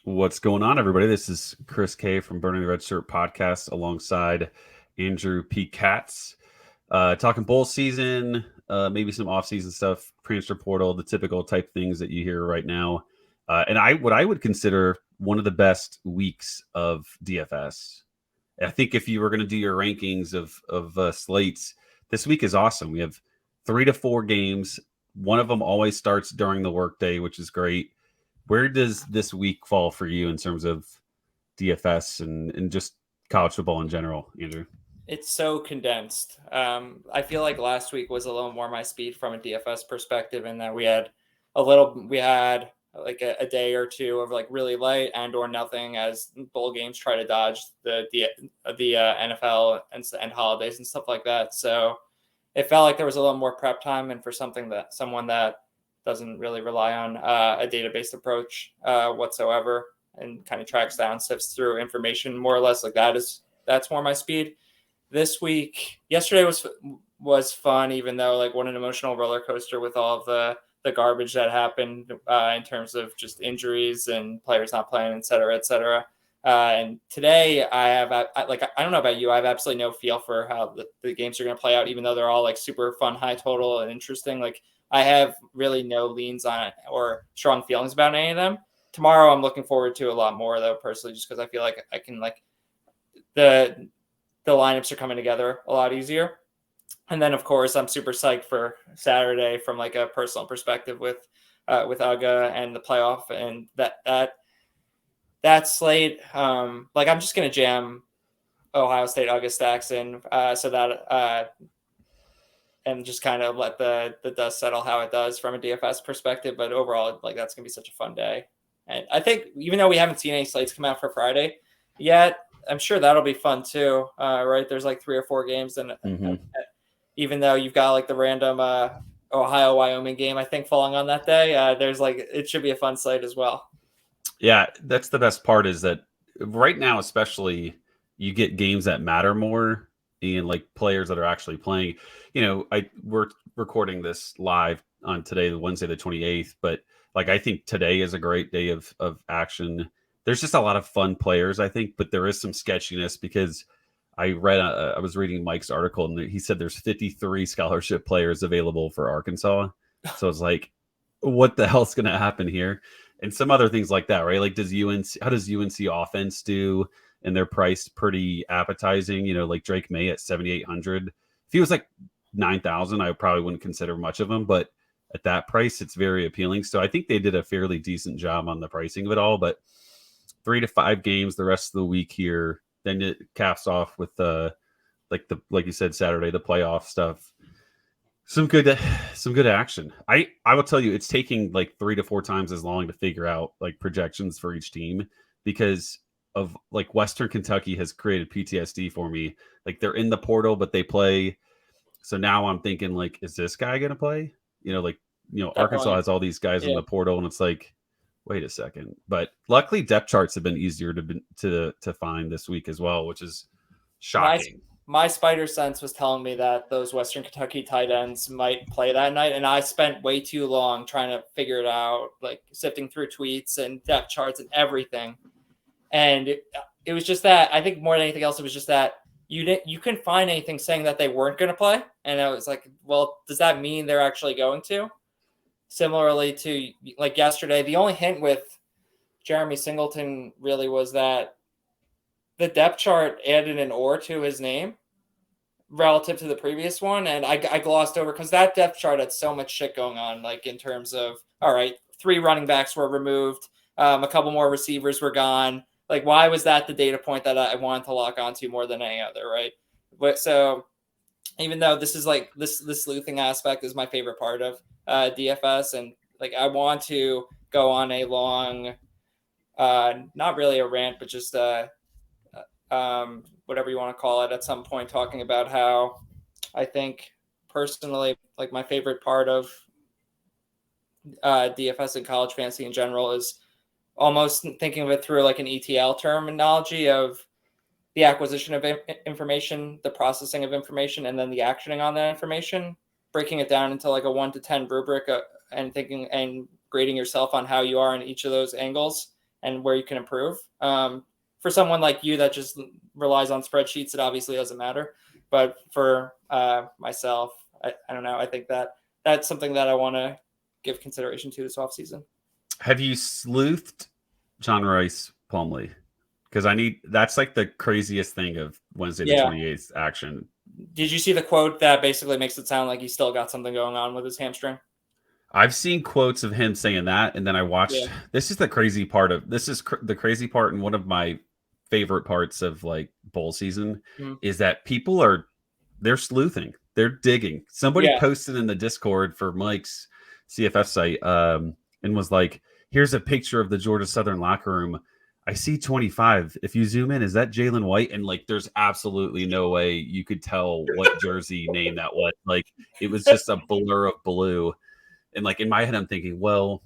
What's going on, everybody? This is Chris K from Burning the Red Shirt podcast alongside Andrew P. Katz. Talking bowl season, maybe some off-season stuff, transfer portal, the typical type things that you hear right now. What I would consider one of the best weeks of DFS. I think if you were going to do your rankings of slates, this week is awesome. We have 3 to 4 games. One of them always starts during the workday, which is great. Where does this week fall for you in terms of DFS and just college football in general, Andrew? It's so condensed. I feel like last week was a little more my speed from a DFS perspective, in that we had like a day or two of like really light and or nothing as bowl games try to dodge the NFL and holidays and stuff like that. So it felt like there was a little more prep time, and for someone that doesn't really rely on a database approach whatsoever, and kind of tracks down, sifts through information more or less, like that's more my speed. This week, yesterday was fun, even though like what an emotional roller coaster with all of the garbage that happened in terms of just injuries and players not playing, et cetera, et cetera. And today I don't know about you, I have absolutely no feel for how the games are going to play out, even though they're all like super fun, high total, and interesting. Like I have really no leans on it or strong feelings about any of them. Tomorrow I'm looking forward to a lot more, though, personally, just because I feel like I can like the lineups are coming together a lot easier. And then, of course, I'm super psyched for Saturday from like a personal perspective with UGA and the playoff and that slate. Like I'm just gonna jam Ohio State UGA stacks in so that and just kind of let the dust settle how it does from a DFS perspective. But overall, like that's gonna be such a fun day. And I think even though we haven't seen any slates come out for Friday yet, I'm sure that'll be fun too, right? There's like 3 or 4 games, and even though you've got like the random Ohio Wyoming game, I think falling on that day, there's like it should be a fun slate as well. Yeah, that's the best part is that right now, especially, you get games that matter more and like players that are actually playing. We're recording this live on today, Wednesday the 28th, but like I think today is a great day of action. There's just a lot of fun players, I think, but there is some sketchiness because I was reading Mike's article and he said there's 53 scholarship players available for Arkansas. So it's like, what the hell's going to happen here? And some other things like that, right? Like, how does UNC offense do? And they're priced pretty appetizing, like Drake May at 7,800. If he was like 9,000, I probably wouldn't consider much of him, but at that price, it's very appealing. So I think they did a fairly decent job on the pricing of it all. But 3 to 5 games the rest of the week here. Then it caps off with like you said, Saturday, the playoff stuff. Some good action. I will tell you, it's taking like 3 to 4 times as long to figure out like projections for each team because of like Western Kentucky has created PTSD for me. Like they're in the portal, but they play. So now I'm thinking like, is this guy going to play? Arkansas has all these guys in the portal, and it's like, wait a second. But luckily, depth charts have been easier to find this week as well, which is shocking. My spider sense was telling me that those Western Kentucky tight ends might play that night, and I spent way too long trying to figure it out, like sifting through tweets and depth charts and everything. And it was just that, I think more than anything else, it was just that you couldn't find anything saying that they weren't going to play. And I was like, well, does that mean they're actually going to? Similarly to like yesterday, the only hint with Jeremy Singleton really was that the depth chart added an or to his name relative to the previous one. And I glossed over because that depth chart had so much shit going on, like in terms of, all right, 3 running backs were removed. A couple more receivers were gone. Like, why was that the data point that I wanted to lock onto more than any other, right? But so even though this is like this sleuthing aspect is my favorite part of DFS, and like I want to go on a long, not really a rant, but just whatever you want to call it at some point, talking about how I think personally, like my favorite part of DFS and college fantasy in general is almost thinking of it through like an ETL terminology of the acquisition of information, the processing of information, and then the actioning on that information, breaking it down into like a 1 to 10 rubric and thinking and grading yourself on how you are in each of those angles. and where you can improve. For someone like you that just relies on spreadsheets, it obviously doesn't matter. But for myself, I don't know. I think that's something that I want to give consideration to this offseason. Have you sleuthed John Rice Plumlee? Because that's like the craziest thing of Wednesday the 28th action. Did you see the quote that basically makes it sound like he's still got something going on with his hamstring? I've seen quotes of him saying that, and then I watched. Yeah. This is the crazy part the crazy part, and one of my favorite parts of like bowl season is that people they're sleuthing, they're digging. Somebody posted in the Discord for Mike's CFF site, and was like, "Here's a picture of the Georgia Southern locker room. I see 25. If you zoom in, is that Jalen White?" And like, there's absolutely no way you could tell what jersey name that was. Like, it was just a blur of blue. And like in my head, I'm thinking, well,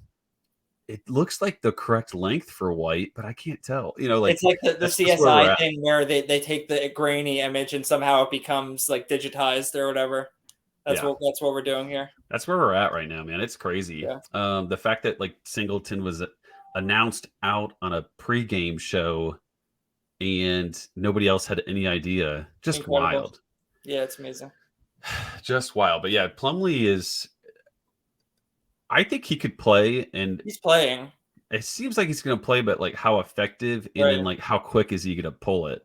it looks like the correct length for White, but I can't tell. Like it's like the CSI thing where they take the grainy image and somehow it becomes like digitized or whatever. That's what we're doing here. That's where we're at right now, man. It's crazy. Yeah. The fact that like Singleton was announced out on a pregame show and nobody else had any idea. Just incredible. Wild. Yeah, it's amazing. Just wild. But yeah, Plumlee is. I think he could play, and he's playing. It seems like he's going to play, but like how effective and then like how quick is he going to pull it?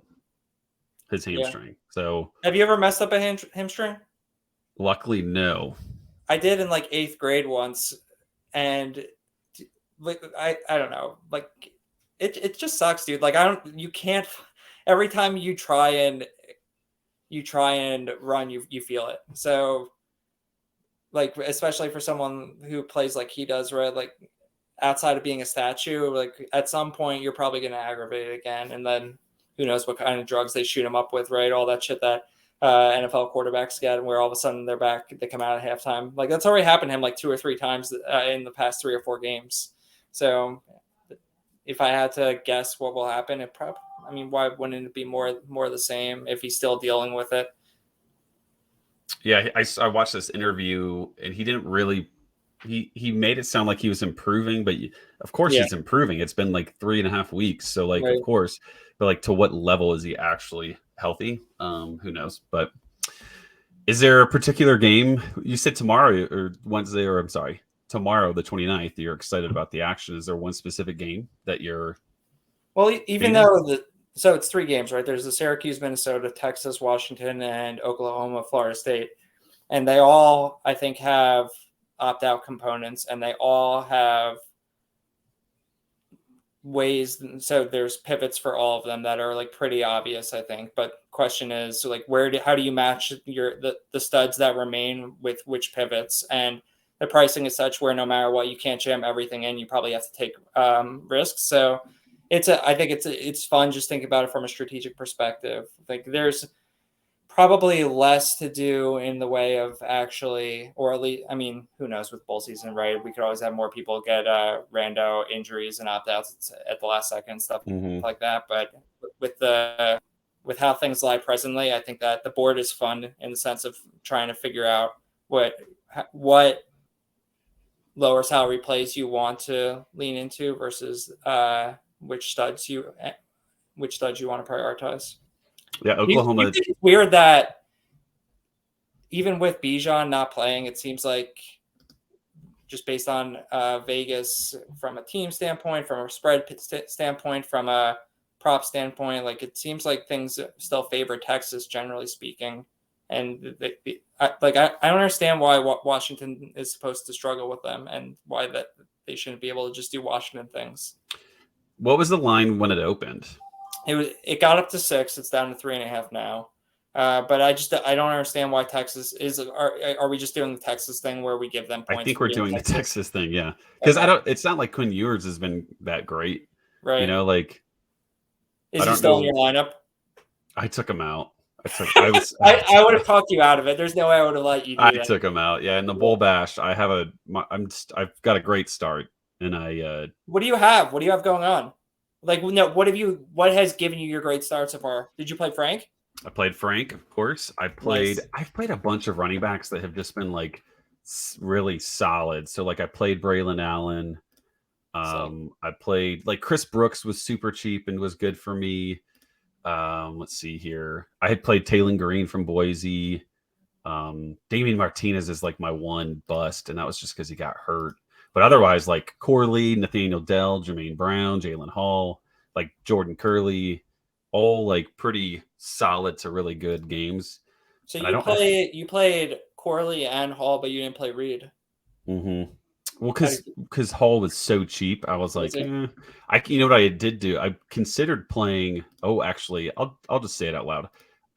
His hamstring. Yeah. So, have you ever messed up a hamstring? Luckily, no. I did in like 8th grade once, and like I don't know, like it just sucks, dude. Like you can't. Every time you try and run, you feel it. So. Like, especially for someone who plays like he does, right? Like, outside of being a statue, like at some point you're probably going to aggravate it again, and then who knows what kind of drugs they shoot him up with, right? All that shit that NFL quarterbacks get, and where all of a sudden they're back, they come out at halftime. Like that's already happened to him like 2 or 3 times in the past 3 or 4 games. So, if I had to guess what will happen, why wouldn't it be more of the same if he's still dealing with it? Yeah, I watched this interview, and he didn't really. He made it sound like he was improving, but of course he's improving. It's been like 3.5 weeks, so like of course, but like to what level is he actually healthy? Who knows? But is there a particular game you said tomorrow or Wednesday, or I'm sorry, tomorrow the 29th? You're excited about the action. Is there one specific game that you're? Well, even though so it's 3 games, right? There's the Syracuse, Minnesota, Texas, Washington, and Oklahoma, Florida State. And they all, I think, have opt-out components, and they all have ways. So there's pivots for all of them that are like pretty obvious, I think. But question is, so like, how do you match the studs that remain with which pivots? And the pricing is such where no matter what, you can't jam everything in. You probably have to take risks. So I think it's fun. Just think about it from a strategic perspective. Like there's probably less to do in the way of actually, or at least, who knows with bowl season, right? We could always have more people get rando injuries and opt-outs at the last second, stuff like that. But with how things lie presently, I think that the board is fun in the sense of trying to figure out what lower salary plays you want to lean into versus which studs you want to prioritize. Yeah, Oklahoma. It's weird that even with Bijan not playing, it seems like just based on Vegas from a team standpoint, from a spread standpoint, from a prop standpoint, like it seems like things still favor Texas, generally speaking. And I don't understand why Washington is supposed to struggle with them and why that they shouldn't be able to just do Washington things. What was the line when it opened? It got up to 6. It's down to 3.5 now. But I don't understand why Texas is. Are we just doing the Texas thing where we give them points? I think we're doing the Texas thing, yeah. Because it's not like Quinn Ewers has been that great, right? Like is he still in your lineup? I took him out. I would have talked you out of it. There's no way I would have let you do that. I took him out. Yeah, in the bowl bash, I've got a great start, and What do you have? What do you have going on? Like, no, what has given you your great start so far? Did you play Frank? I played Frank, of course. I've played a bunch of running backs that have just been like really solid. So like I played Braylon Allen. So I played like Chris Brooks was super cheap and was good for me. Let's see here. I had played Taylor Green from Boise. Damian Martinez is like my one bust, and that was just because he got hurt. But otherwise, like Corley, Nathaniel Dell, Jermaine Brown, Jalen Hall, like Jordan Curley, all like pretty solid to really good games. so And I don't have. you played Corley and Hall, but you didn't play Reed. Mm-hmm. Well, How did because Hall was so cheap, I was was like, it? you know what I did do? I considered playing. Oh, actually, I'll just say it out loud.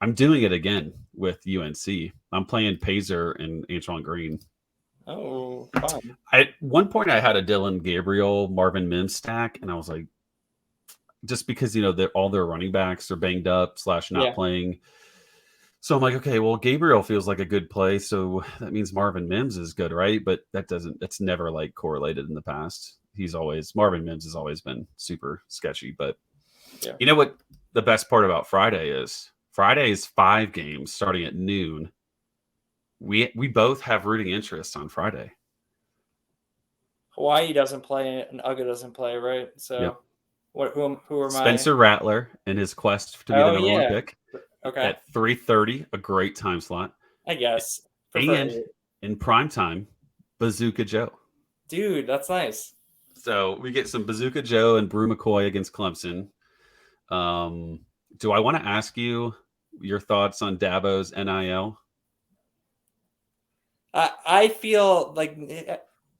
I'm doing it again with UNC. I'm playing Pazer and Antoine Green. Oh, fun. At one point, I had a Dylan Gabriel, Marvin Mims stack, and I was like, just because all their running backs are banged up / not Yeah. playing. So I'm like, okay, well, Gabriel feels like a good play, so that means Marvin Mims is good, right? But that's never like correlated in the past. Marvin Mims has always been super sketchy. But Yeah. you know what the best part about Friday is? Friday is 5 games starting at noon. We both have rooting interest on Friday. Hawaii doesn't play and Uga doesn't play, right? Yep. So who are my Spencer Rattler in his quest to be the Oh number one yeah. pick Okay. at 3:30, a great time slot. I guess. And Prefer in prime time, Bazooka Joe. Dude, that's nice. So we get some Bazooka Joe and Brew McCoy against Clemson. Do I want to ask you your thoughts on Dabo's NIL? I feel like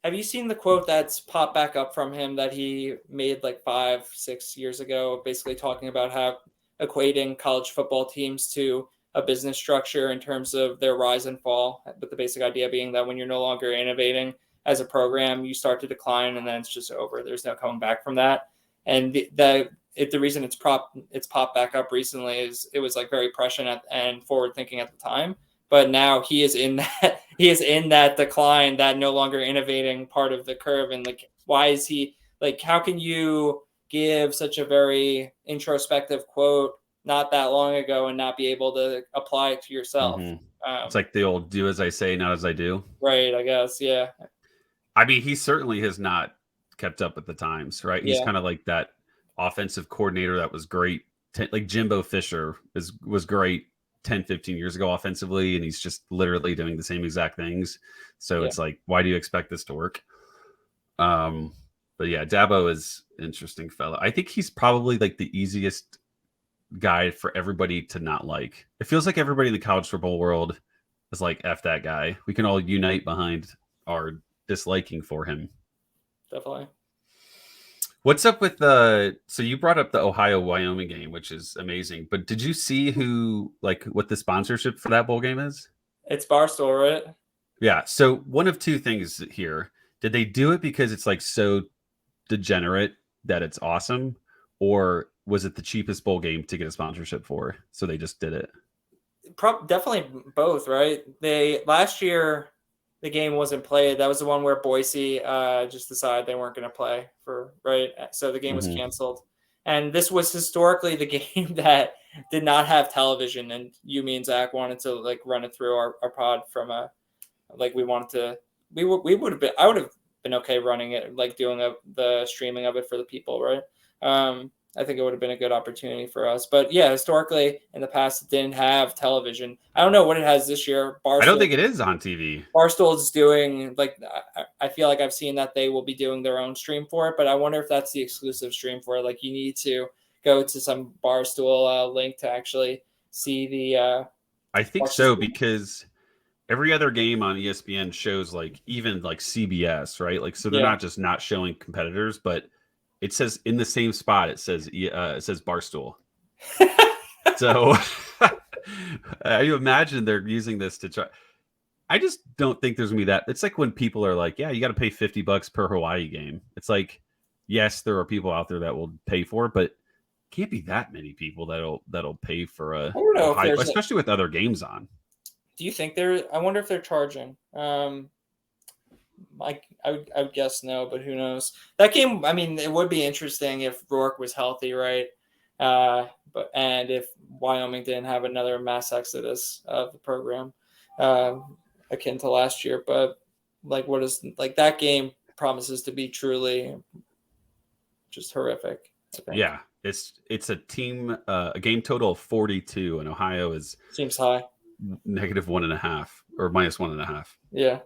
have you seen the quote that's popped back up from him that he made like 5-6 years ago, basically talking about how equating college football teams to a business structure in terms of their rise and fall, but the basic idea being that when you're no longer innovating as a program, you start to decline and then it's just over. There's no coming back from that. And the reason it's popped back up recently is it was like very prescient and forward thinking at the time, but now he is in that decline, that no longer innovating part of the curve. And like, why is he like, how can you give such a very introspective quote not that long ago and not be able to apply it to yourself? Mm-hmm. It's like the old "do as I say, not as I do." Right, I guess. Yeah. I mean, he certainly has not kept up with the times, right? He's Yeah. kind of like that offensive coordinator that was great. Like Jimbo Fisher was great 10, 15 years ago offensively, and he's just literally doing the same exact things. So Yeah. it's like, why do you expect this to work? But yeah, Dabo is an interesting fellow. I think he's probably like the easiest guy for everybody to not like. It feels like everybody in the college football world is like, F that guy. We can all unite behind our disliking for him. Definitely. What's up with so you brought up the Ohio Wyoming game, which is amazing, but did you see what the sponsorship for that bowl game is? It's Barstool, right? Yeah, so one of two things here. Did they do it because it's like so degenerate that it's awesome, or was it the cheapest bowl game to get a sponsorship for, so they just did it? Definitely both, right? They last year the game wasn't played. That was the one where Boise just decided they weren't going to play for right. So the game was Mm-hmm. canceled. And this was historically the game that did not have television. And you, me, and Zach wanted to like run it through our pod from we wanted to. We would have been. I would have been okay running it, like doing the streaming of it for the people, right? I think it would have been a good opportunity for us. But yeah, historically in the past, it didn't have television. I don't know what it has this year. I don't think it is on TV. Barstool is doing like I feel like I've seen that they will be doing their own stream for it, but I wonder if that's the exclusive stream for it. Like you need to go to some Barstool link to actually see the. I think so because every other game on ESPN shows like even like CBS, right? Like so they're Yeah. not just not showing competitors, but it says in the same spot it says Barstool. So I imagine they're using this to try. I just don't think there's gonna be that. It's like when people are like, "Yeah, you got to pay $50 per Hawaii game." It's like, yes, there are people out there that will pay for it, but can't be that many people that'll pay for I don't know if Ohio, there's. especially with other games on. Do you think they're? I wonder if they're charging. I would guess no, but who knows? That game. I mean, it would be interesting if Rourke was healthy, right? And if Wyoming didn't have another mass exodus of the program, akin to last year. But like, what is like that game promises to be truly just horrific. Yeah, it's a game total of 42, and Ohio is seems high, -1.5 or -1.5. Yeah,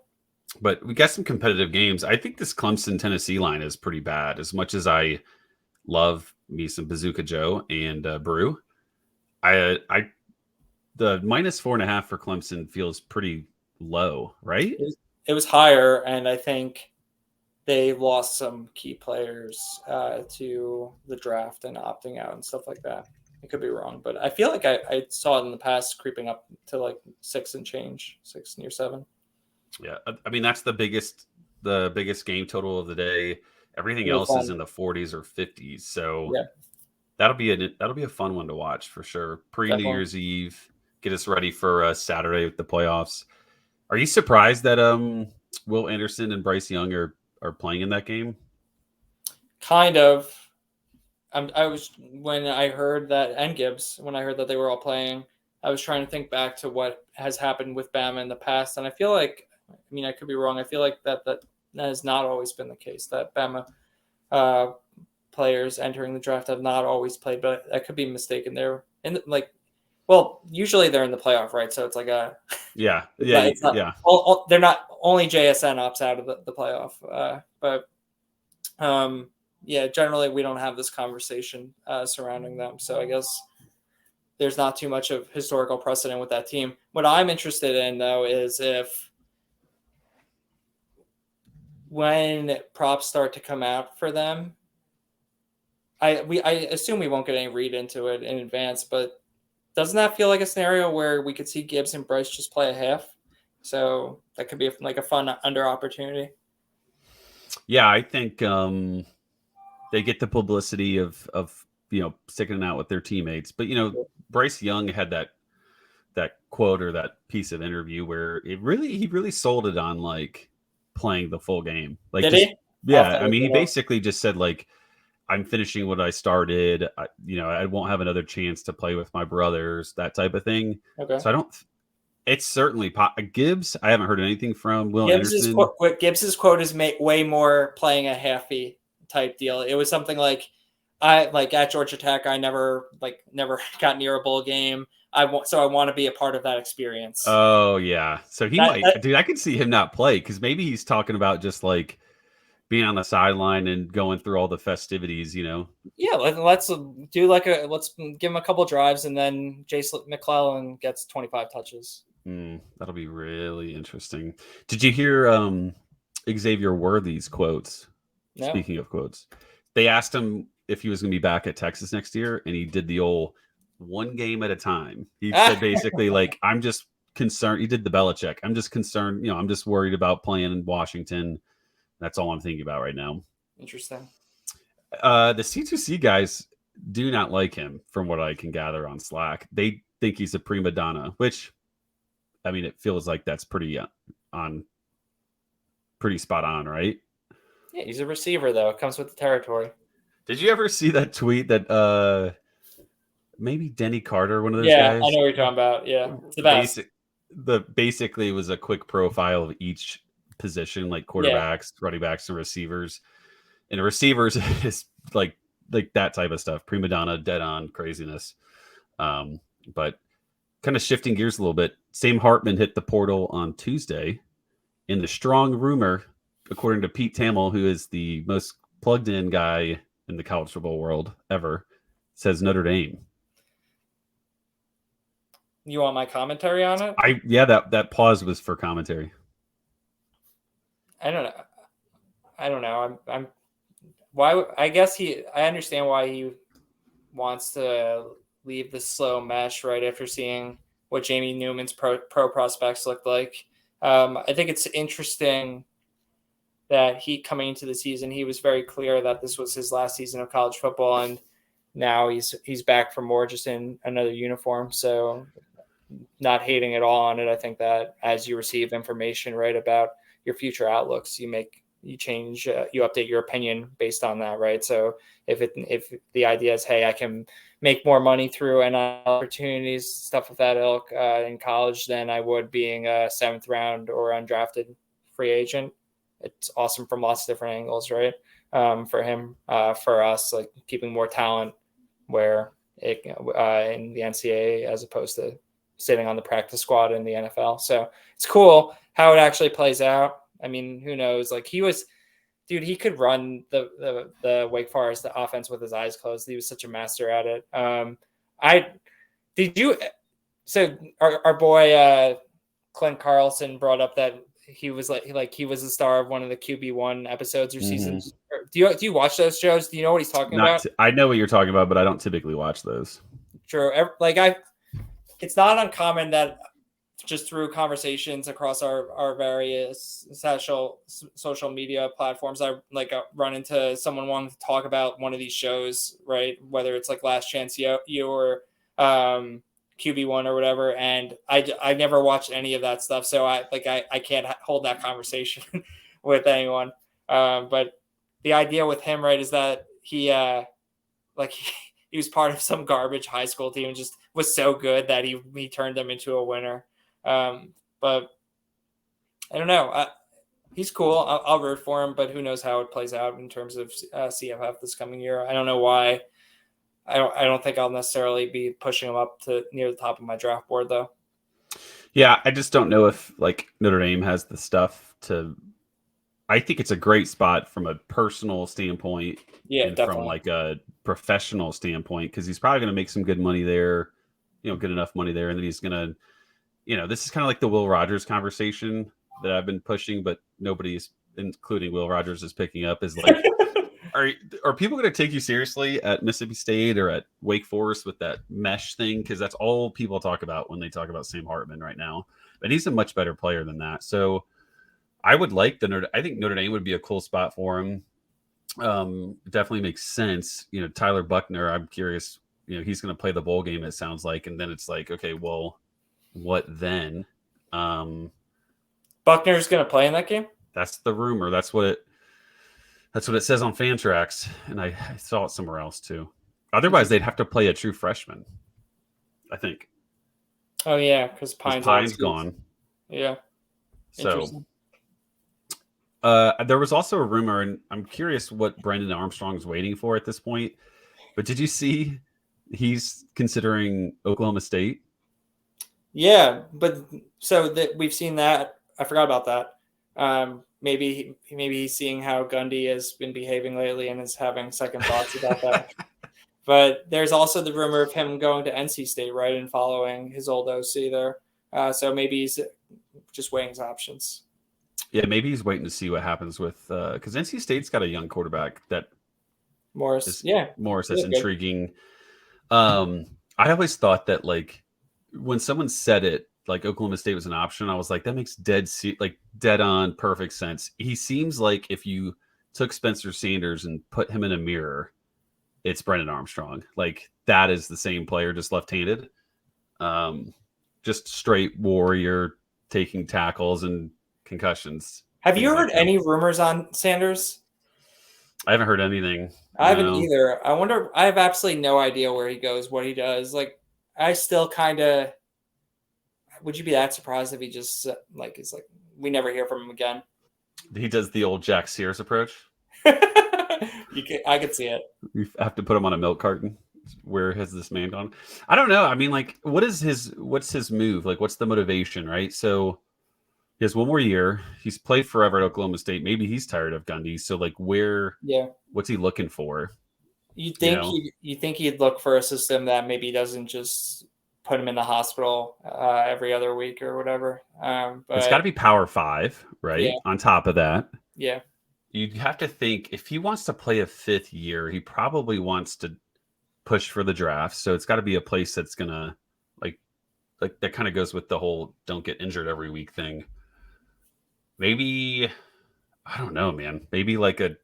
but we got some competitive games. I think this Clemson Tennessee line is pretty bad. As much as I love me some Bazooka Joe and Brew, I the -4.5 for Clemson feels pretty low, right? it was higher, and I think they lost some key players to the draft and opting out and stuff like that. I could be wrong, but I feel like I saw it in the past creeping up to like 6 and change, 6 near 7. Yeah, I mean that's the biggest game total of the day. Everything else fun. is in the 40s or 50s, so Yeah, that'll be a fun one to watch for sure. Pre New Year's Eve, get us ready for Saturday with the playoffs. Are you surprised that Will Anderson and Bryce Young are playing in that game? Kind of. I was when I heard that, and Gibbs, when I heard that they were all playing, I was trying to think back to what has happened with Bama in the past, and I feel like, I mean, I could be wrong. I feel like that has not always been the case. That Bama players entering the draft have not always played, but I could be mistaken. They're in well, usually they're in the playoff, right? So it's like yeah. They're not, only JSN opts out of the playoff, but yeah, generally we don't have this conversation surrounding them. So I guess there's not too much of historical precedent with that team. What I'm interested in, though, is if when props start to come out for them, I assume we won't get any read into it in advance, but doesn't that feel like a scenario where we could see Gibbs and Bryce just play a half? So that could be like a fun under opportunity. Yeah, I think they get the publicity of sticking it out with their teammates. But Bryce Young had that quote or that piece of interview where he really sold it on like playing the full game. Like, did he? Yeah, I mean, he basically just said like, I'm finishing what I started. I won't have another chance to play with my brothers, that type of thing. Okay. So I don't. It's certainly Gibbs. I haven't heard anything from Will Gibbs's Anderson. Gibbs's quote is way more playing a halfy type deal. It was something like, at Georgia Tech, I never got near a bowl game. I want to be a part of that experience. Oh yeah, so he might. Dude, I could see him not play because maybe he's talking about just like being on the sideline and going through all the festivities. Yeah, let's do let's give him a couple drives and then Jason McClellan gets 25 touches. That'll be really interesting. Did you hear Xavier Worthy's quotes? No. Speaking of quotes, they asked him if he was going to be back at Texas next year, and he did the old one game at a time. He said basically like, I'm just concerned. He did the Belichick. I'm just concerned. I'm just worried about playing in Washington. That's all I'm thinking about right now. Interesting. The C2C guys do not like him, from what I can gather on Slack. They think he's a prima donna, which, I mean, it feels like that's pretty spot on, right? Yeah, he's a receiver, though. It comes with the territory. Did you ever see that tweet that maybe Denny Carter, one of those guys? Yeah, I know what you're talking about. Yeah, it's the best. Basically was a quick profile of each position, like quarterbacks, running backs, and receivers. And receivers is like that type of stuff, prima donna, dead on craziness. But kind of shifting gears a little bit, Sam Hartman hit the portal on Tuesday, and the strong rumor, according to Pete Thamel, who is the most plugged in guy in the college football world ever, says Notre Dame. You want my commentary on it? That pause was for commentary. I don't know. I'm why? I guess I understand why he wants to leave the slow mesh right after seeing what Jamie Newman's pro prospects looked like. I think it's interesting that he, coming into the season, he was very clear that this was his last season of college football, and now he's back for more, just in another uniform. So, not hating at all on it. I think that as you receive information right about your future outlooks, you change, you update your opinion based on that, right? So if the idea is, hey, I can make more money through and opportunities, stuff of that ilk in college than I would being a 7th round or undrafted free agent, it's awesome from lots of different angles, right? for him, for us, like keeping more talent where it in the NCAA as opposed to sitting on the practice squad in the NFL. So it's cool how it actually plays out. I mean, who knows? Like he could run the Wake Forest the offense with his eyes closed. He was such a master at it. So our boy Clint Carlson brought up that he was he was the star of one of the QB1 episodes or seasons. Do you watch those shows? Do you know what he's talking about? I know what you're talking about, but I don't typically watch those. True. It's not uncommon that just through conversations across our various social media platforms, I run into someone wanting to talk about one of these shows, right? Whether it's like Last Chance You or QB1 or whatever. And I never watched any of that stuff. So I can't hold that conversation with anyone. But the idea with him, right, is that he was part of some garbage high school team and just was so good that he turned them into a winner. But I don't know. He's cool. I'll root for him, but who knows how it plays out in terms of CFF this coming year. I don't know why. I don't think I'll necessarily be pushing him up to near the top of my draft board, though. Yeah, I just don't know if Notre Dame has the stuff to. I think it's a great spot from a personal standpoint, and definitely. From a professional standpoint, because he's probably going to make some good money there, good enough money there, and then he's going to, this is kind of like the Will Rogers conversation that I've been pushing, but nobody's, including Will Rogers, is picking up. Is like, are people going to take you seriously at Mississippi State or at Wake Forest with that mesh thing? Because that's all people talk about when they talk about Sam Hartman right now. But he's a much better player than that. So I would like I think Notre Dame would be a cool spot for him. Definitely makes sense. Tyler Buckner, I'm curious, he's going to play the bowl game, it sounds like. And then it's like, okay, well, what then? Buckner's going to play in that game? That's the rumor. That's what it says on Fantrax. And I saw it somewhere else too. Otherwise, they'd have to play a true freshman, I think. Oh, yeah, because Pine's gone. Yeah. So there was also a rumor, and I'm curious what Brendan Armstrong's waiting for at this point. But did you see he's considering Oklahoma State? Yeah, but so that we've seen that. I forgot about that. Maybe he's seeing how Gundy has been behaving lately and is having second thoughts about that. But there's also the rumor of him going to NC State, right, and following his old OC there. So maybe he's just weighing his options. Yeah, maybe he's waiting to see what happens with because NC State's got a young quarterback that Morris. Morris is intriguing. I always thought that when someone said it, like Oklahoma State was an option, I was like, that makes dead on perfect sense. He seems like if you took Spencer Sanders and put him in a mirror, it's Brendan Armstrong. Like that is the same player, just left-handed, just straight warrior, taking tackles and concussions. Have you heard any rumors on Sanders? I haven't heard anything. I haven't either. I wonder. I have absolutely no idea where he goes, what he does. Like, I still kind of. Would you be that surprised if he just is we never hear from him again? He does the old Jack Sears approach. I could see it. You have to put him on a milk carton. Where has this man gone? I don't know. I mean, what's his move? Like, what's the motivation, right? So he has one more year. He's played forever at Oklahoma State. Maybe he's tired of Gundy. So what's he looking for? You think he'd look for a system that maybe doesn't just put him in the hospital every other week or whatever. But it's got to be Power 5, right? Yeah. On top of that. Yeah. You'd have to think if he wants to play a fifth year, he probably wants to push for the draft. So it's got to be a place that's going to like that kind of goes with the whole don't get injured every week thing. Maybe, I don't know, man. Maybe like a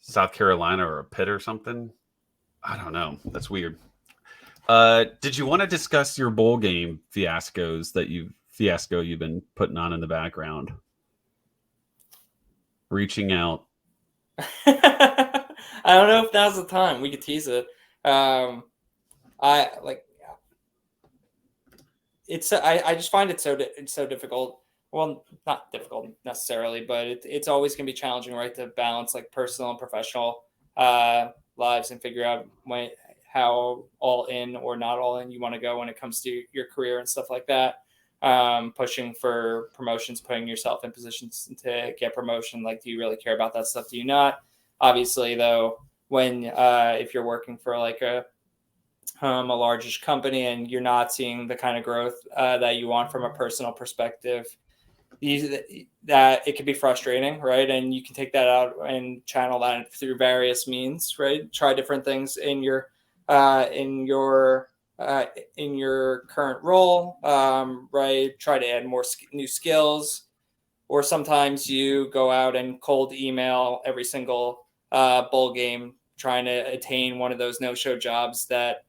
South Carolina or a Pitt or something. I don't know. That's weird. Did you want to discuss your bowl game fiasco you've been putting on in the background? Reaching out. I don't know if now's the time. We could tease it. I just find it so difficult well, not difficult necessarily, but it's always going to be challenging, right, to balance like personal and professional lives and figure out how all in or not all in you want to go when it comes to your career and stuff like that. Pushing for promotions, putting yourself in positions to get promotion. Like, do you really care about that stuff? Do you not? Obviously, though, when if you're working for like a largish company and you're not seeing the kind of growth that you want from a personal perspective, that it can be frustrating, right? And you can take that out and channel that through various means, right? Try different things in your in your current role, right? Try to add more new skills, or sometimes you go out and cold email every single bowl game, trying to attain one of those no-show jobs that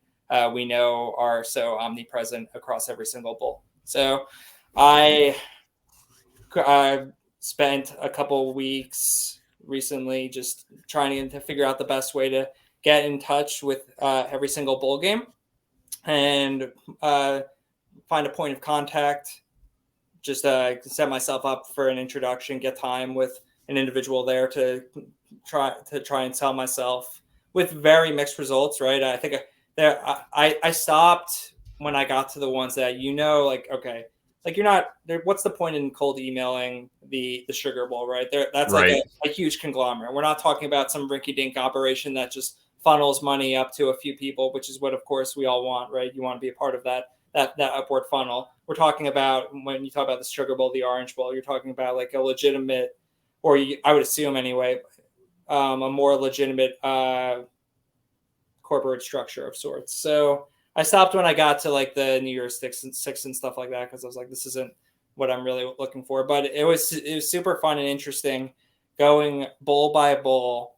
we know are so omnipresent across every single bowl. So I spent a couple weeks recently just trying to figure out the best way to get in touch with every single bowl game and find a point of contact, just set myself up for an introduction, get time with an individual there to try and sell myself, with very mixed results, right? I think I stopped when I got to the ones that, like, okay, like you're not there. What's the point in cold emailing the Sugar Bowl, right? That's like Right. a huge conglomerate. We're not talking about some rinky dink operation that just funnels money up to a few people, which is what, of course, we all want, right? You want to be a part of that upward funnel. We're talking about, when you talk about the Sugar Bowl, the Orange Bowl, you're talking about like a legitimate, I would assume anyway, a more legitimate corporate structure of sorts. So I stopped when I got to like the New Year's Six and stuff like that, because I was like, this isn't what I'm really looking for. But it was super fun and interesting going bowl by bowl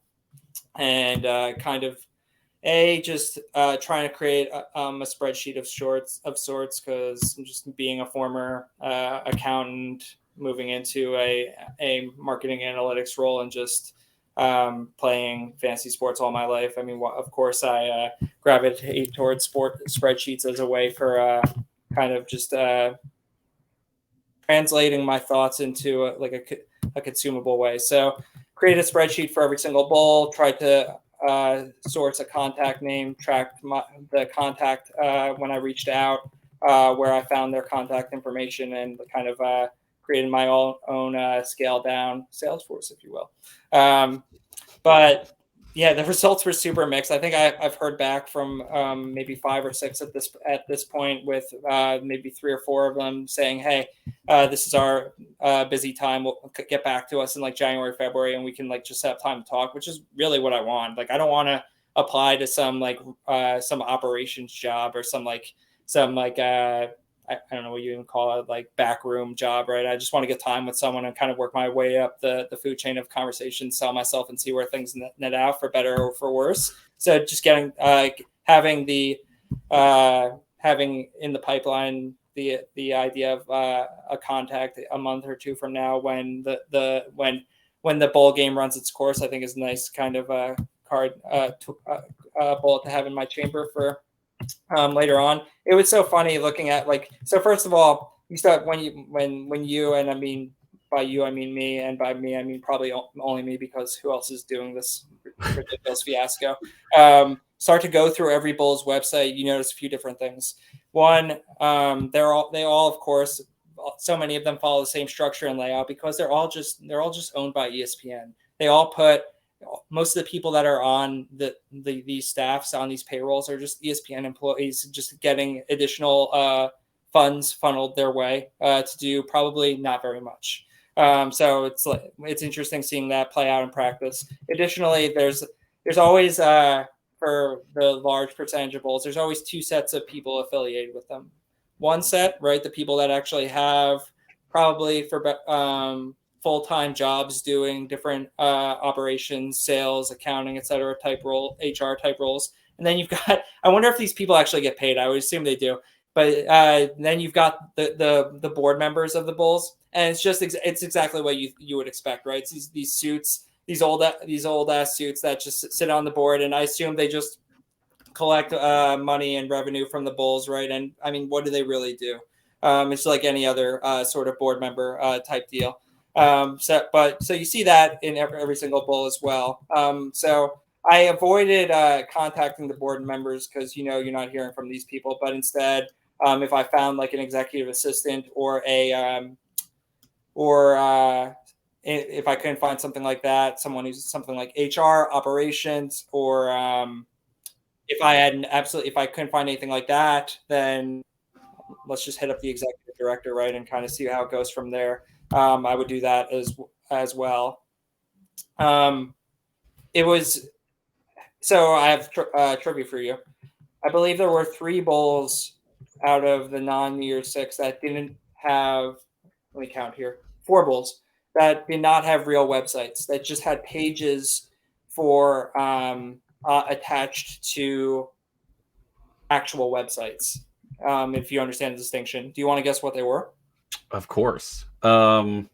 and kind of just trying to create a spreadsheet of sorts, because just being a former accountant, moving into a marketing analytics role, and just playing fantasy sports all my life. I mean, of course, I gravitate towards spreadsheets as a way for kind of just translating my thoughts into a consumable way. So create a spreadsheet for every single bowl, try to source a contact name, track the contact when I reached out, where I found their contact information, and kind of created my own scale down Salesforce, if you will. But yeah, the results were super mixed. I think I've heard back from maybe 5 or 6 at this point, with maybe 3 or 4 of them saying, "Hey, this is our busy time. We'll get back to us in like January, February, and we can like just have time to talk," which is really what I want. Like, I don't want to apply to some some operations job, or some I don't know what you even call it, like backroom job, right? I just want to get time with someone and kind of work my way up the food chain of conversation, sell myself, and see where things net out, for better or for worse. So just getting having in the pipeline the idea of a contact a month or 2 from now, when the bowl game runs its course, I think is a nice kind of bullet to have in my chamber for later on. It was so funny looking at so first of all, you start when you, and I mean by you I mean me, and by me I mean probably only me, because who else is doing this ridiculous fiasco, start to go through every Bulls website, you notice a few different things. One, they all of course, so many of them follow the same structure and layout, because they're all just owned by ESPN. They all put, most of the people that are on these staffs on these payrolls are just ESPN employees, just getting additional funds funneled their way to do probably not very much. So it's interesting seeing that play out in practice. Additionally, there's always for the large percentage of bowls, there's always 2 sets of people affiliated with them. One set, right, the people that actually have probably for full-time jobs doing different operations, sales, accounting, etc. type role, HR type roles. And then you've got, I wonder if these people actually get paid. I would assume they do. But then you've got the board members of the Bulls, and it's exactly what you would expect, right? It's these suits, these old ass suits that just sit on the board, and I assume they just collect money and revenue from the Bulls, right? And I mean, what do they really do? It's like any other sort of board member type deal. So you see that in every single bowl as well. So I avoided contacting the board members because you're not hearing from these people, but instead, if I found like an executive assistant or if I couldn't find something like that, someone who's something like HR, operations, or if I couldn't find anything like that, then let's just hit up the executive director, right, and kind of see how it goes from there. I would do that as well. It was so I have trivia for you. I believe there were 3 bowls out of the non-New Year's Six that didn't have. Let me count here. 4 bowls that did not have real websites. That just had pages for attached to actual websites. If you understand the distinction, do you want to guess what they were? Of course. Some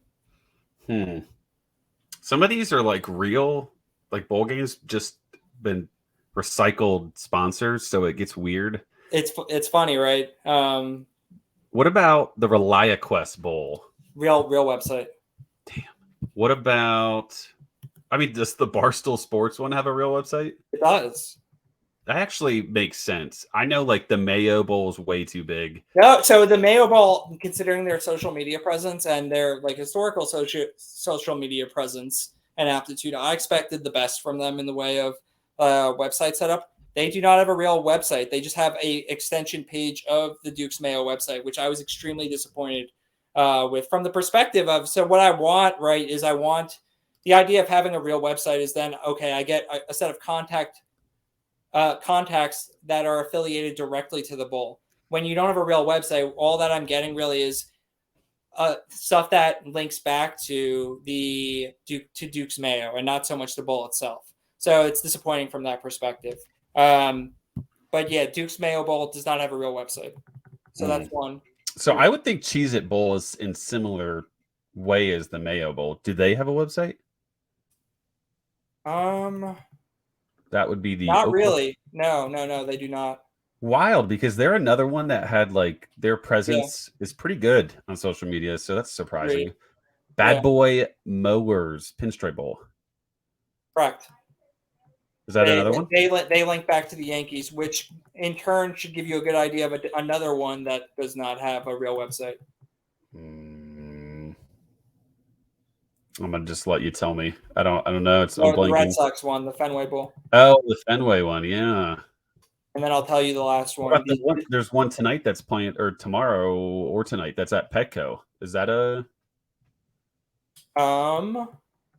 of these are like real, like bowl games, just been recycled sponsors, so it gets weird. It's funny, right? What about the ReliaQuest Bowl? Real website. Damn. What about? I mean, does the Barstool Sports one have a real website? It does. That actually makes sense. I know, like the Mayo Bowl is way too big. No, so the Mayo Bowl, considering their social media presence and their like historical social media presence and aptitude, I expected the best from them in the way of website setup. They do not have a real website. They just have a extension page of the Duke's Mayo website, which I was extremely disappointed with from the perspective of, so what I want, right, is I want the idea of having a real website is then, okay, I get a set of contacts that are affiliated directly to the bowl. When you don't have a real website, all that I'm getting really is stuff that links back to Duke's Mayo and not so much the bowl itself. So it's disappointing from that perspective. But yeah, Duke's Mayo Bowl does not have a real website. So that's one. So I would think Cheez-It Bowl is in similar way as the Mayo Bowl. Do they have a website? That would be the not really. No, they do not. Wild, because they're another one that had like their presence is pretty good on social media, so that's surprising. Great. Bad Boy Mowers Pinstripe Bowl. Correct. Is that another one? They link back to the Yankees, which in turn should give you a good idea of another one that does not have a real website. I'm gonna just let you tell me. I don't know. It's the Red Sox one, the Fenway Bowl. Oh, the Fenway one, yeah. And then I'll tell you the last one. There's one tonight that's playing, or tomorrow or tonight that's at Petco. Is that a?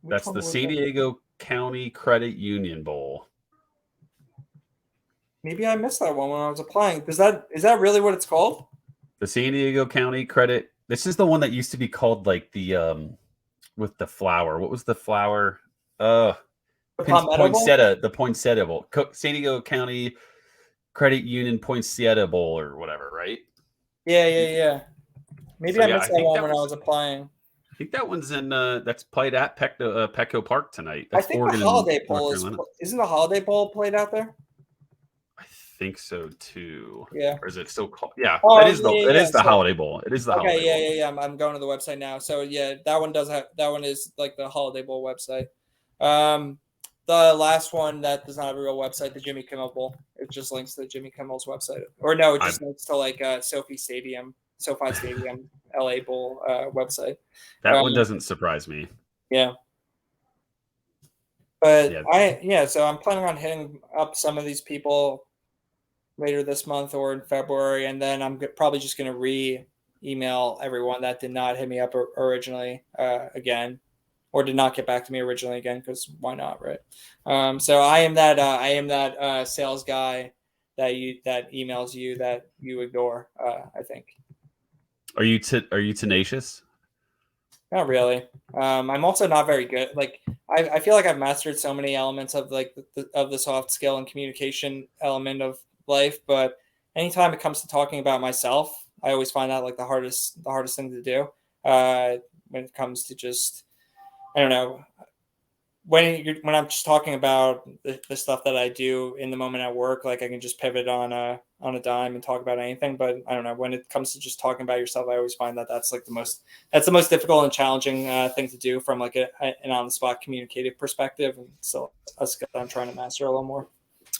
That's the San Diego County Credit Union Bowl. Maybe I missed that one when I was applying. Is that really what it's called? The San Diego County Credit. This is the one that used to be called like the with the flower. What was the flower? Poinsettia. The Poinsettia Bowl. San Diego County Credit Union Poinsettia Bowl or whatever, right? Yeah. Maybe I missed that one when I was applying. I think that one's in that's played at Petco Park tonight. That's I think the Holiday Bowl isn't the Holiday Bowl played out there? I think so too. Yeah. Or is it still called? Yeah. It is the Holiday Bowl. It is the Holiday Bowl. Yeah. I'm going to the website now. So yeah, that one is like the Holiday Bowl website. The last one that does not have a real website, the Jimmy Kimmel Bowl. It just links to Jimmy Kimmel's website. Or no, it just links to like SoFi Stadium, LA Bowl website. That one doesn't surprise me. Yeah. But so I'm planning on hitting up some of these people later this month or in February, and then I'm probably just going to re-email everyone that did not hit me up originally again, or did not get back to me originally again, because why not, right? So I am that sales guy that emails you that you ignore. I think. Are you tenacious? Not really. I'm also not very good. Like I feel like I've mastered so many elements of like the soft skill and communication element of life, but anytime it comes to talking about myself, I always find that like the hardest thing to do. When it comes to just, I don't know, when I'm just talking about the stuff that I do in the moment at work, like I can just pivot on on a dime and talk about anything. But I don't know, when it comes to just talking about yourself, I always find that that's like the most difficult and challenging thing to do from like an on the spot communicative perspective. And so a skill I'm trying to master a little more.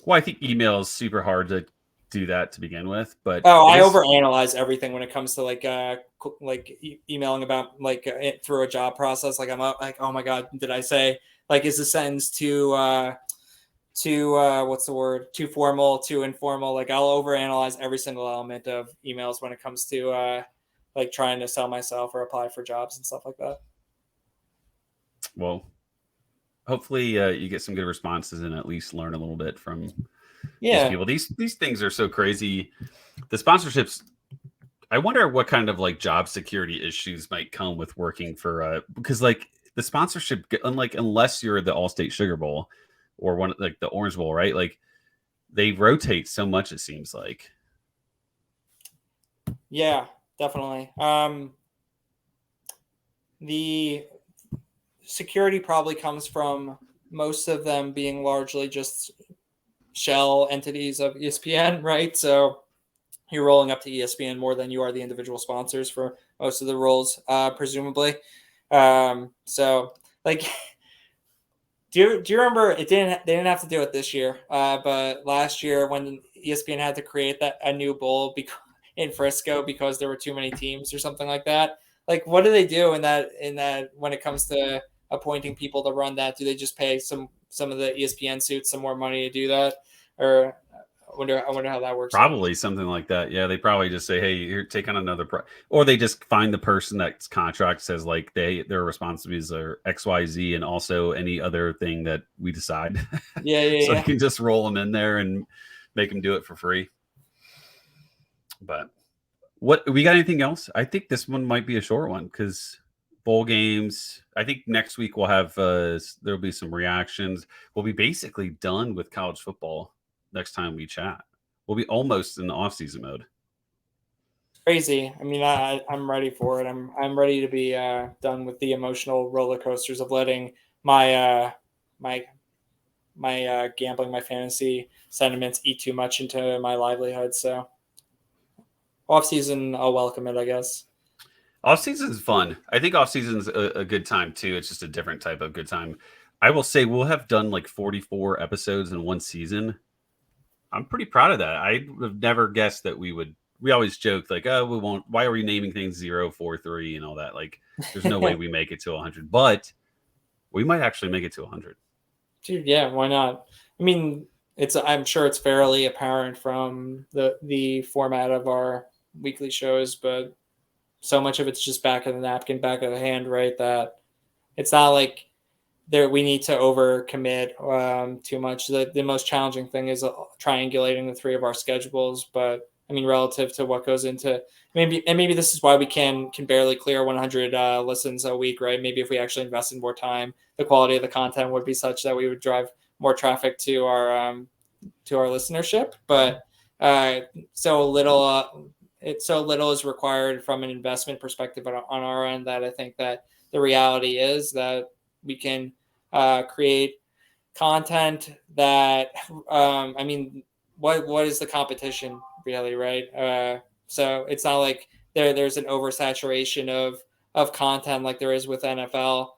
Well, I think email is super hard to do that to begin with, but I overanalyze everything when it comes to like emailing about like through a job process. Like I'm like, oh my god, did I say like is the sentence too what's the word, too formal, too informal? Like I'll overanalyze every single element of emails when it comes to like trying to sell myself or apply for jobs and stuff like that. Well, hopefully you get some good responses and at least learn a little bit from these people. These things are so crazy. The sponsorships, I wonder what kind of like job security issues might come with working for because like the sponsorship, unless you're the All-State Sugar Bowl or one like the Orange Bowl, right? Like they rotate so much, it seems like. Yeah, definitely. The security probably comes from most of them being largely just shell entities of ESPN, right? So you're rolling up to ESPN more than you are the individual sponsors for most of the roles, presumably. So like, do you remember they didn't have to do it this year, but last year when ESPN had to create a new bowl in Frisco because there were too many teams or something like that. Like, what do they do in that when it comes to appointing people to run that? Do they just pay some of the ESPN suits some more money to do that, or I wonder how that works. Probably something like that. Yeah, they probably just say, "Hey, here, take on another," or they just find the person that's contract says like their responsibilities are X, Y, Z, and also any other thing that we decide. Yeah. So you can just roll them in there and make them do it for free. But what we got? Anything else? I think this one might be a short one because bowl games. I think next week we'll have there'll be some reactions. We'll be basically done with college football next time we chat. We'll be almost in the off-season mode. Crazy. I mean, I'm ready for it. I'm ready to be done with the emotional roller coasters of letting my gambling, my fantasy sentiments eat too much into my livelihood. So off season, I'll welcome it, I guess. Off season is fun. I think off season is a good time too. It's just a different type of good time. I will say we'll have done like 44 episodes in one season. I'm pretty proud of that. I have never guessed that we would. We always joke like, "Oh, we won't. Why are we naming things 0, 4, 3 and all that?" Like, there's no way we make it to 100, but we might actually make it to 100. Dude, yeah, why not? I mean, I'm sure it's fairly apparent from the format of our weekly shows, but so much of it's just back of the napkin, back of the hand, right? That it's not like we need to overcommit too much. The most challenging thing is triangulating the three of our schedules, but I mean, relative to what goes into maybe this is why we can barely clear 100 listens a week, right? Maybe if we actually invested more time, the quality of the content would be such that we would drive more traffic to our listenership. But so little is required from an investment perspective on our end that I think that the reality is that we can create content that I mean, what is the competition really, right? So it's not like there's an oversaturation of content like there is with NFL.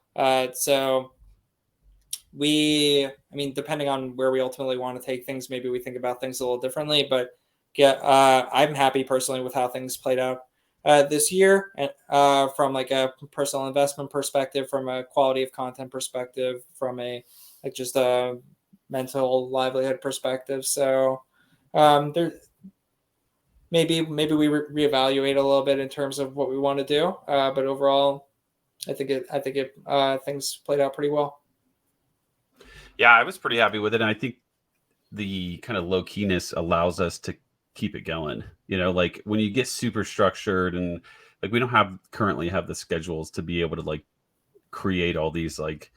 So I mean, depending on where we ultimately want to take things, maybe we think about things a little differently. But yeah, I'm happy personally with how things played out this year, and from like a personal investment perspective, from a quality of content perspective, from just a mental livelihood perspective. So there maybe we reevaluate a little bit in terms of what we want to do, but overall, I think things played out pretty well. Yeah, I was pretty happy with it, and I think the kind of low keyness allows us to keep it going. You know, like when you get super structured and like we don't currently have the schedules to be able to like create all these like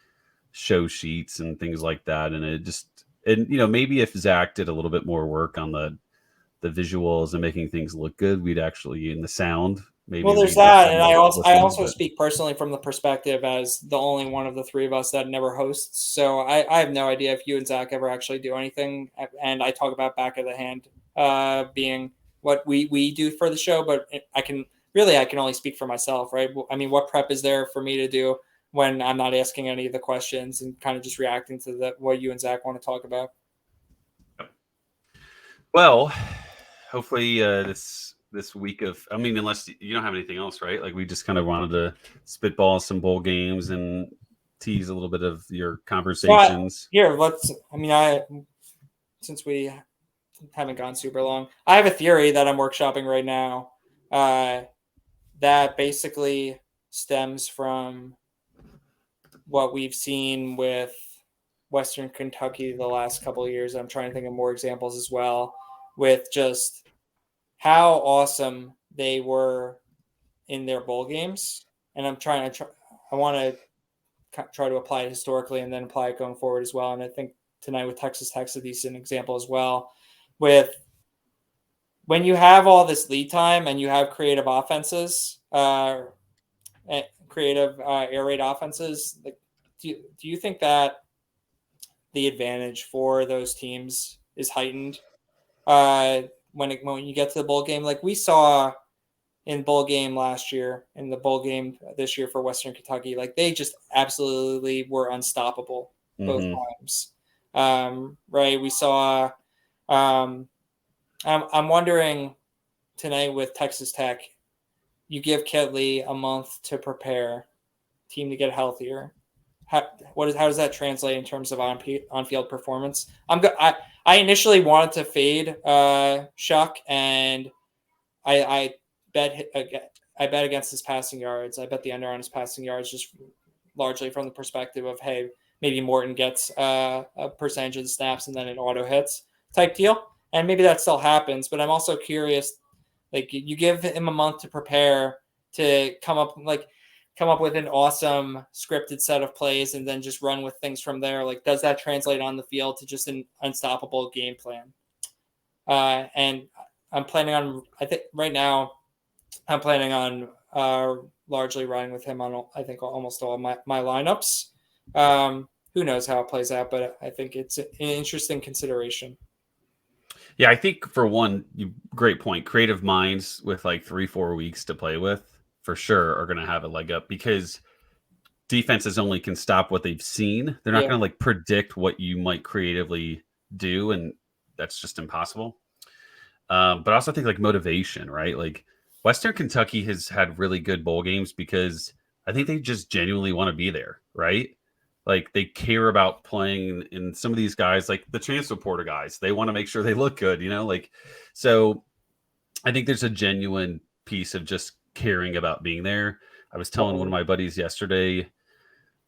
show sheets and things like that. And maybe if Zach did a little bit more work on the visuals and making things look good, we'd actually in the sound. Maybe well, there's that, and I also speak personally from the perspective as the only one of the three of us that never hosts. So I have no idea if you and Zach ever actually do anything, and I talk about back of the hand being what we do for the show, but I can only speak for myself, right? I mean, what prep is there for me to do when I'm not asking any of the questions and kind of just reacting to what you and Zach want to talk about? Well, hopefully this week of, I mean, unless you don't have anything else, right? Like we just kind of wanted to spitball some bowl games and tease a little bit of your conversations. Since we haven't gone super long, I have a theory that I'm workshopping right now that basically stems from what we've seen with Western Kentucky the last couple of years. I'm trying to think of more examples as well, with just how awesome they were in their bowl games. And I want to try to apply it historically and then apply it going forward as well. And I think tonight with Texas Tech's a decent example as well. With when you have all this lead time and you have creative offenses, creative air raid offenses, like, do you think that the advantage for those teams is heightened when you get to the bowl game? Like we saw in bowl game last year, in the bowl game this year for Western Kentucky, like they just absolutely were unstoppable both times. Right? We saw. I'm wondering tonight with Texas Tech, you give Kedley a month to prepare, team to get healthier. How does that translate in terms of on-field performance? I initially wanted to fade Shuck, and I bet against his passing yards. I bet the under on his passing yards, just largely from the perspective of, hey, maybe Morton gets a percentage of the snaps and then it auto hits type deal, and maybe that still happens. But I'm also curious, like you give him a month to prepare to come up with an awesome scripted set of plays and then just run with things from there. Like, does that translate on the field to just an unstoppable game plan? And I'm planning on, I think right now, I'm planning on largely running with him on, I think, almost all my lineups. Who knows how it plays out, but I think it's an interesting consideration. Yeah, I think for one, great point. Creative minds with like 3-4 weeks to play with for sure are going to have a leg up because defenses only can stop what they've seen. They're not going to like predict what you might creatively do, and that's just impossible. But I also think like motivation, right? Like Western Kentucky has had really good bowl games because I think they just genuinely want to be there, right? Like they care about playing, and some of these guys, like the transfer portal guys, they want to make sure they look good, like, so I think there's a genuine piece of just caring about being there. I was telling one of my buddies yesterday,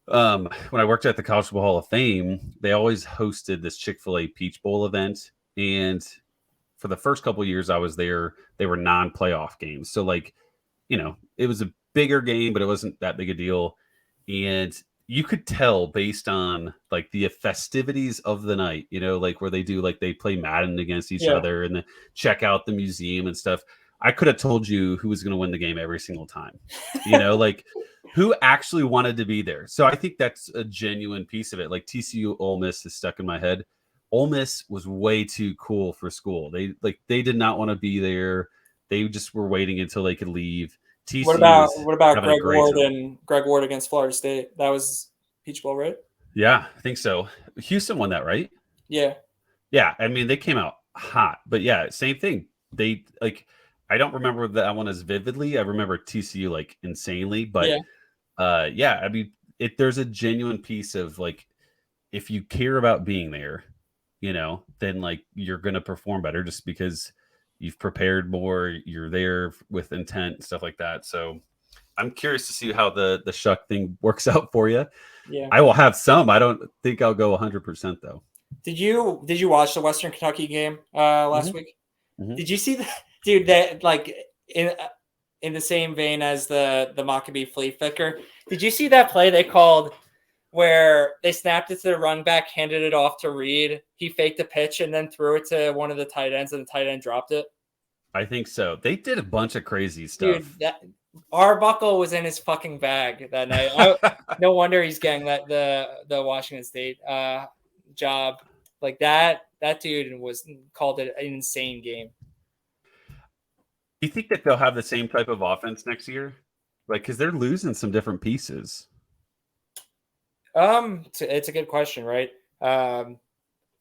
when I worked at the College Football Hall of Fame, they always hosted this Chick-fil-A Peach Bowl event. And for the first couple of years I was there, they were non-playoff games. So like, it was a bigger game, but it wasn't that big a deal. And you could tell based on like the festivities of the night, like where they do, like they play Madden against each other and check out the museum and stuff. I could have told you who was going to win the game every single time, like who actually wanted to be there. So I think that's a genuine piece of it. Like TCU Ole Miss is stuck in my head. Ole Miss was way too cool for school. They did not want to be there. They just were waiting until they could leave. TCU what about Greg Ward against Florida State? That was Peach Bowl, right? Yeah, I think so. Houston won that, right? Yeah. Yeah, I mean they came out hot, but yeah, same thing. They like, I don't remember that one as vividly. I remember TCU like insanely, but I mean there's a genuine piece of like, if you care about being there, then like you're gonna perform better just because you've prepared more, you're there with intent, stuff like that. So I'm curious to see how the Shuck thing works out for you. Yeah, I will have some. I don't think I'll go 100% though. Did you watch the Western Kentucky game last week? Mm-hmm. Did you see that, dude? That like in the same vein as the Maccabee flea flicker. Did you see that play they called where they snapped it to the running back, handed it off to Reed? He faked a pitch and then threw it to one of the tight ends, and the tight end dropped it. I think so. They did a bunch of crazy stuff. Dude, Arbuckle was in his fucking bag that night. No wonder he's getting the Washington State job. Like that dude called it an insane game. Do you think that they'll have the same type of offense next year? Like, because they're losing some different pieces. It's a good question, right?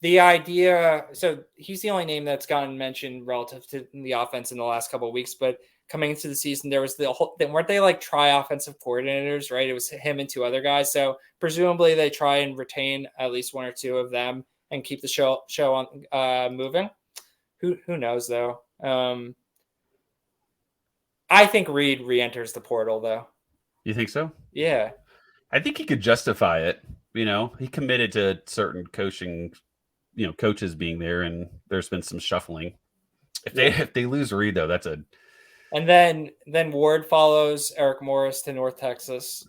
The idea, so he's the only name that's gotten mentioned relative to the offense in the last couple of weeks, but coming into the season, there was weren't they like try offensive coordinators, right? It was him and two other guys. So presumably they try and retain at least one or two of them and keep the show on moving. Who knows though? I think Reed re-enters the portal though. You think so? Yeah. I think he could justify it. He committed to certain coaching, coaches being there, and there's been some shuffling. If they lose Reed though, that's a. And then Ward follows Eric Morris to North Texas.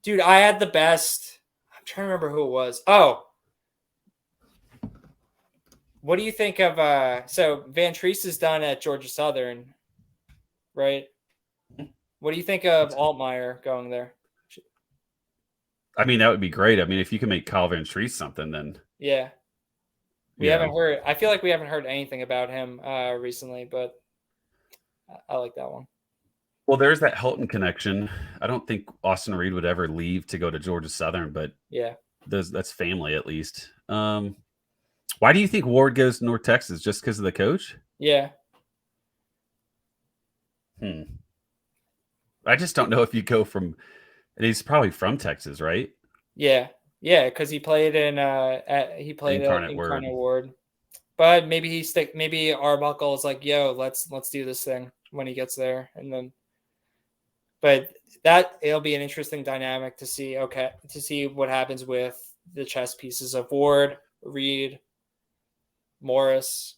Dude, I had the best. I'm trying to remember who it was. Oh. What do you think of so Van Treese is done at Georgia Southern, right? What do you think of Altmaier going there? I mean, that would be great. I mean, if you can make Kyle Van Treese something, then yeah. We haven't heard. I feel like we haven't heard anything about him recently, but I like that one. Well, there's that Helton connection. I don't think Austin Reed would ever leave to go to Georgia Southern, but yeah, that's family at least. Why do you think Ward goes to North Texas? Just because of the coach? Yeah. I just don't know if you go from, and he's probably from Texas, right? Yeah, because he played in Incarnate Word. But maybe Arbuckle is like, yo, let's do this thing when he gets there, and then. But it'll be an interesting dynamic to see. Okay, to see what happens with the chess pieces of Ward, Reed, Morris.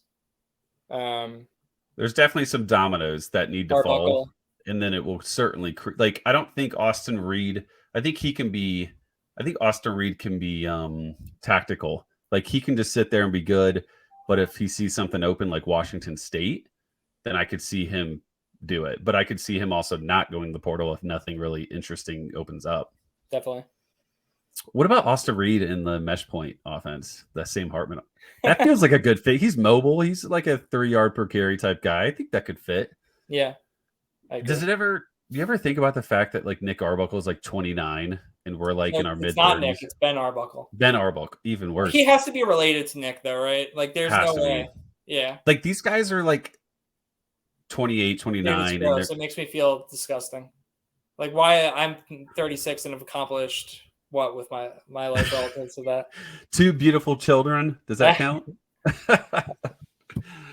There's definitely some dominoes that need to Arbuckle. fall, and then it will certainly I don't think Austin Reed. I think Austin Reed can be tactical. Like he can just sit there and be good. But if he sees something open like Washington State, then I could see him do it. But I could see him also not going to the portal if nothing really interesting opens up. Definitely. What about Austin Reed in the mesh point offense? That Sam Hartman. That feels like a good fit. He's mobile. He's like a 3-yard per carry type guy. I think that could fit. Yeah. Do you ever think about the fact that like Nick Arbuckle is like 29 and we're like in our mid-30s? It's not Nick, it's Ben Arbuckle. Ben Arbuckle, even worse. He has to be related to Nick though, right? Like there's no way. Yeah. Like these guys are like 28, 29. Dude, it makes me feel disgusting. Like why I'm 36 and have accomplished what with my life relative to that. 2 beautiful children. Does that count?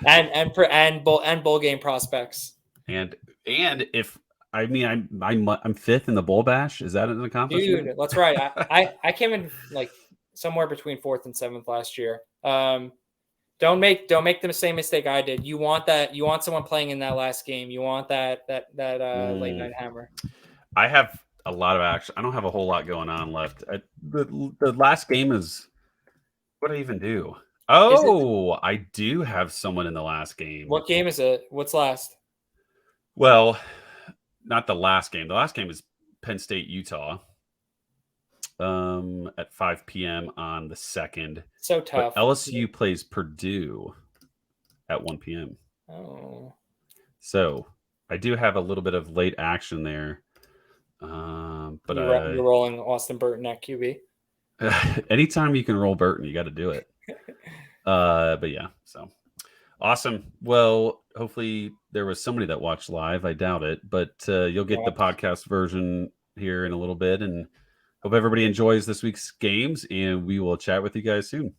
and bowl game prospects. And if I'm 5th in the bowl bash, is that an accomplishment? Dude, that's right. I came in like somewhere between 4th and 7th last year. Don't make the same mistake I did. You want someone playing in that last game. You want that late night hammer. I have a lot of action. I don't have a whole lot going on left. The last game is what do I even do? Oh, I do have someone in the last game. What game is it? What's last? Well, not the last game. The last game is Penn State, Utah. At 5 p.m. on the 2nd. So tough. But LSU plays Purdue at 1 p.m. Oh. So I do have a little bit of late action there. But you're rolling Austin Burton at QB. Anytime you can roll Burton, you got to do it. But yeah, so awesome. Well, hopefully there was somebody that watched live. I doubt it, but you'll get the podcast version here in a little bit, and hope everybody enjoys this week's games, and we will chat with you guys soon.